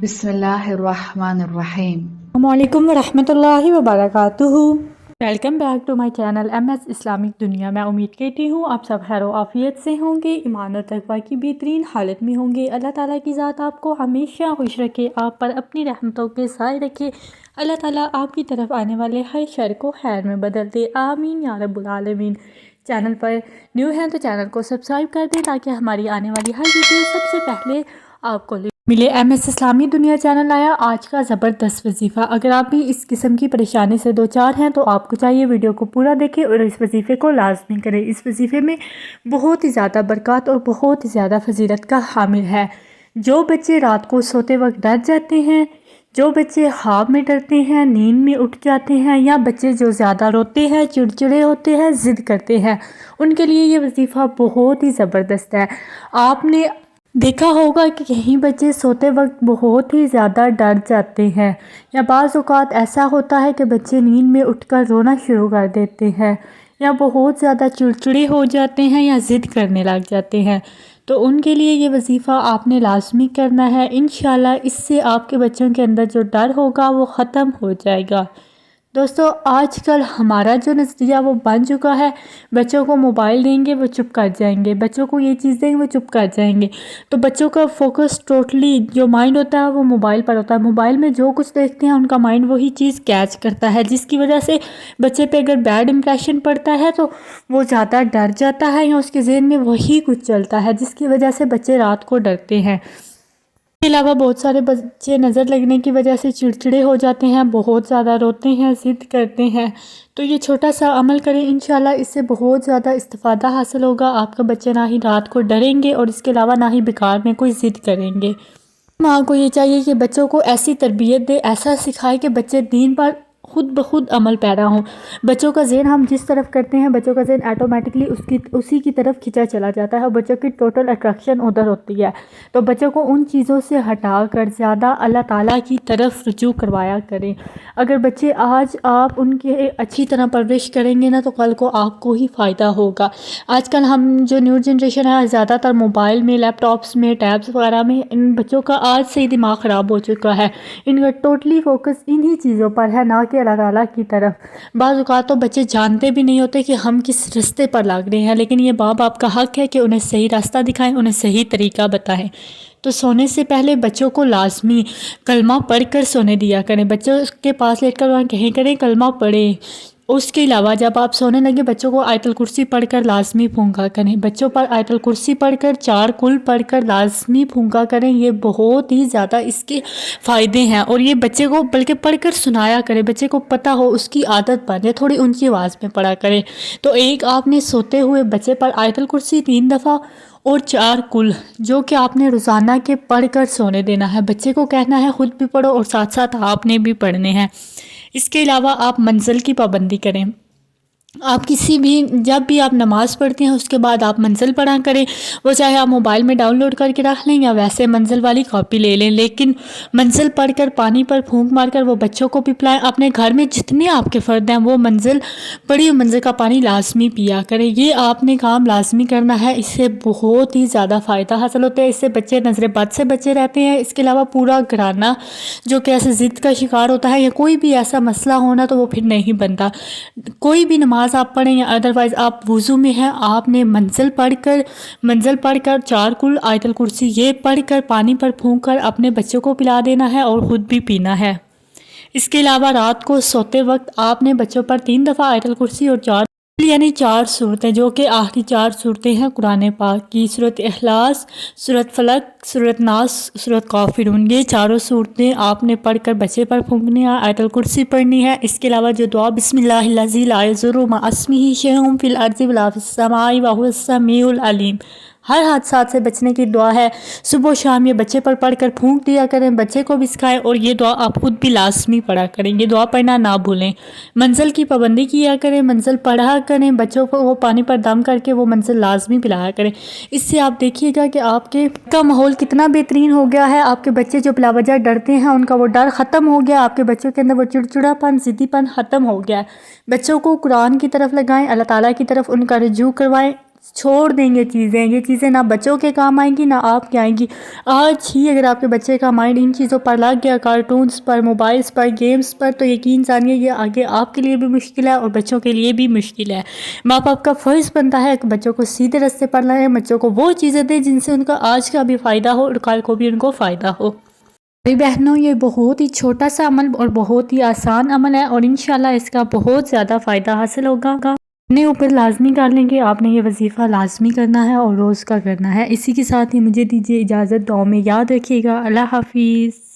बिस्मिल्लाहिर्रहमानिर्रहीम। अस्सलामुअलैकुम वरहमतुल्लाहि वबरकातुहू। Welcome back to my channel MS Islamic दुनिया। मैं उम्मीद करती हूँ आप सब खैर आफियत से होंगे, ईमान और तकवा की बेहतरीन हालत में होंगे। अल्लाह ताला की ज़ात आपको हमेशा खुश रखे, आप पर अपनी रहमतों के साए रखे। अल्लाह ताला आपकी तरफ आने वाले हर शर को खैर में बदल दे, आमीन या रब्बुल आलमीन। चैनल पर न्यू हैं तो चैनल को सब्सक्राइब कर दें ताकि हमारी आने वाली हर वीडियो सबसे पहले आपको मिले। MS इस्लामी दुनिया चैनल आया आज का ज़बरदस्त वजीफ़ा। अगर आप भी इस किस्म की परेशानी से दो चार हैं तो आपको चाहिए वीडियो को पूरा देखें और इस वजीफ़े को लाजमी करें। इस वजीफ़े में बहुत ही ज़्यादा बरकत और बहुत ही ज़्यादा फजीलत का हामिल है। जो बच्चे रात को सोते वक्त डर जाते हैं, जो बच्चे ख्वाब में डरते हैं, नींद में उठ जाते हैं, या बच्चे जो ज़्यादा रोते हैं, चिड़चिड़े होते हैं, ज़िद करते हैं, उनके लिए ये वजीफ़ा बहुत ही ज़बरदस्त है। आपने देखा होगा कि कहीं बच्चे सोते वक्त बहुत ही ज़्यादा डर जाते हैं, या बाज़ औक़ात ऐसा होता है कि बच्चे नींद में उठकर रोना शुरू कर देते हैं, या बहुत ज़्यादा चिड़चिड़े हो जाते हैं, या ज़िद करने लग जाते हैं। तो उनके लिए ये वजीफ़ा आपने लाजमी करना है। इंशाल्लाह इससे आपके बच्चों के अंदर जो डर होगा वो ख़त्म हो जाएगा। दोस्तों, आजकल हमारा जो नज़रिया वो बन चुका है, बच्चों को मोबाइल देंगे वो चुप कर जाएंगे, बच्चों को ये चीज़ देंगे वो चुप कर जाएंगे। तो बच्चों का फोकस टोटली जो माइंड होता है वो मोबाइल पर होता है। मोबाइल में जो कुछ देखते हैं उनका माइंड वही चीज़ कैच करता है, जिसकी वजह से बच्चे पे अगर बैड इंप्रेशन पड़ता है तो वो ज़्यादा डर जाता है, या उसके ज़हन में वही कुछ चलता है, जिसकी वजह से बच्चे रात को डरते हैं। इसके अलावा बहुत सारे बच्चे नज़र लगने की वजह से चिड़चिड़े हो जाते हैं, बहुत ज़्यादा रोते हैं, ज़िद करते हैं। तो ये छोटा सा अमल करें, इंशाल्लाह इससे बहुत ज़्यादा इस्तिफ़ादा हासिल होगा। आपका बच्चे ना ही रात को डरेंगे और इसके अलावा ना ही बेकार में कोई ज़िद करेंगे। माँ को ये चाहिए कि बच्चों को ऐसी तरबियत दे, ऐसा सिखाए कि बच्चे दीन पर खुद ब खुद अमल पैरा हों। बच्चों का ज़हन हम जिस तरफ करते हैं, बच्चों का ज़हन ऑटोमेटिकली उसी की तरफ खिंचा चला जाता है और बच्चों की टोटल अट्रैक्शन उधर होती है। तो बच्चों को उन चीज़ों से हटा कर ज़्यादा अल्लाह ताला की तरफ रुजू करवाया करें। अगर बच्चे आज आप उनकी अच्छी तरह परवरिश करेंगे ना तो कल को आपको ही फ़ायदा होगा। आजकल हम जो न्यू जनरेशन है ज़्यादातर मोबाइल में, लैपटॉप्स में, टैब्स वगैरह में, इन बच्चों का आज से ही दिमाग ख़राब हो चुका है। इनका टोटली फोकस इन्हीं चीज़ों पर है, ना कि अल्लाह ताला की तरफ। बाज़ औक़ात तो बच्चे जानते भी नहीं होते कि हम किस रास्ते पर लग रहे हैं, लेकिन ये माँ बाप का हक़ है कि उन्हें सही रास्ता दिखाएं, उन्हें सही तरीका बताएं। तो सोने से पहले बच्चों को लाजमी कलमा पढ़ कर सोने दिया करें। बच्चों के पास लेकर वहाँ कहीं करें कलमा पढ़ें। उसके अलावा जब आप सोने लगे बच्चों को आयतुल कुर्सी पढ़कर लाजमी फूंका करें। बच्चों पर आयतुल कुर्सी पढ़कर 4 कुल पढ़कर लाजमी फूंका करें। ये बहुत ही ज़्यादा इसके फ़ायदे हैं, और ये बच्चे को बल्कि पढ़कर सुनाया करें, बच्चे को पता हो, उसकी आदत बन जाए, थोड़ी ऊंची आवाज़ में पढ़ा करें। तो एक आपने सोते हुए बच्चे पर आयतुल कुर्सी 3 दफ़ा और 4 कुल जो कि आपने रोज़ाना के पढ़ कर सोने देना है। बच्चे को कहना है ख़ुद भी पढ़ो और साथ साथ आपने भी पढ़ने हैं। इसके अलावा आप मंजिल की पाबंदी करें। आप किसी भी जब भी आप नमाज़ पढ़ते हैं उसके बाद आप मंजिल पढ़ा करें, वो चाहे आप मोबाइल में डाउनलोड करके रख लें या वैसे मंजिल वाली कॉपी ले लें, लेकिन मंजिल पढ़कर पानी पर फूंक मारकर वो बच्चों को भी पिलाएं। अपने घर में जितने आपके फ़र्द हैं वो मंजिल पढ़ी हुई मंजिल का पानी लाजमी पिया करें। ये आपने काम लाजमी करना है, इससे बहुत ही ज़्यादा फ़ायदा हासिल होता है। इससे बच्चे नज़र बद से बचे रहते हैं। इसके अलावा पूरा घराना जो कि ऐसे ज़िद का शिकार होता है या कोई भी ऐसा मसला होना तो वो फिर नहीं बनता। कोई भी नमाज आप पढ़ें या अदरवाइज़ आप वज़ू में हैं, आपने मंजिल पढ़कर 4 कुल आयतुल कुर्सी ये पढ़कर पानी पर फूंक कर अपने बच्चों को पिला देना है और ख़ुद भी पीना है। इसके अलावा रात को सोते वक्त आपने बच्चों पर 3 दफ़ा आयतुल कुर्सी और 4 यानी 4 सूरतें जो कि आखिरी 4 सूरतें हैं कुरान पाक की, सूरत इखलास, सूरत फलक, सूरत नास, सूरत काफिरून, ये चारों सूरतें आपने पढ़कर बच्चे पर फूंकनी है, आयतुल कुर्सी पढ़नी है। इसके अलावा जो दुआ बिस्मिल्लाहिल्लज़ी ला यज़ुर्रु मअ इस्मिही शैउन फिल अर्ज़ि वला फिस समाई व हुवस समीउल अलीम, हर हादसात से बचने की दुआ है। सुबह शाम ये बच्चे पर पढ़कर फूंक दिया करें, बच्चे को भी सिखाएं और ये दुआ आप खुद भी लाजमी पढ़ा करें। ये दुआ पढ़ना ना भूलें। मंजिल की पाबंदी किया करें, मंजिल पढ़ा करें, बच्चों को वो पानी पर दम करके वो मंजिल लाजमी पिलाया करें। इससे आप देखिएगा कि आपके का माहौल कितना बेहतरीन हो गया है। आपके बच्चे जो बिलावजह डरते हैं उनका वो डर ख़त्म हो गया। आपके बच्चों के अंदर वो चिड़चिड़ापन, ज़िद्दीपन ख़त्म हो गया है। बच्चों को कुरान की तरफ लगाएं, अल्लाह ताला की तरफ उनका रुजू करवाएं, چھوڑ دیں گے یہ چیزیں نہ بچوں کے کام آئیں گی نہ آپ کے آئیں گی۔ آج ہی اگر آپ کے بچے کا مائنڈ ان چیزوں پر لگ گیا، کارٹونز پر، موبائلز پر، گیمز پر، تو یقین جانیے یہ آگے آپ کے لیے بھی مشکل ہے اور بچوں کے لیے بھی مشکل ہے۔ ماں باپ کا فرض بنتا ہے کہ بچوں کو سیدھے راستے پر لائیں، بچوں کو وہ چیزیں دیں جن سے ان کا آج کا بھی فائدہ ہو اور کل کو بھی ان کو فائدہ ہو۔ بھائی بہنوں، یہ بہت ہی چھوٹا سا عمل اور بہت ہی آسان عمل ہے اور انشاءاللہ اس کا بہت زیادہ فائدہ حاصل ہوگا۔ اپنے اوپر لازمی کر لیں کہ آپ نے یہ وظیفہ لازمی کرنا ہے اور روز کا کرنا ہے۔ اسی کے ساتھ ہی مجھے دیجیے اجازت، دعاؤں میں یاد رکھیے گا۔ اللہ حافظ۔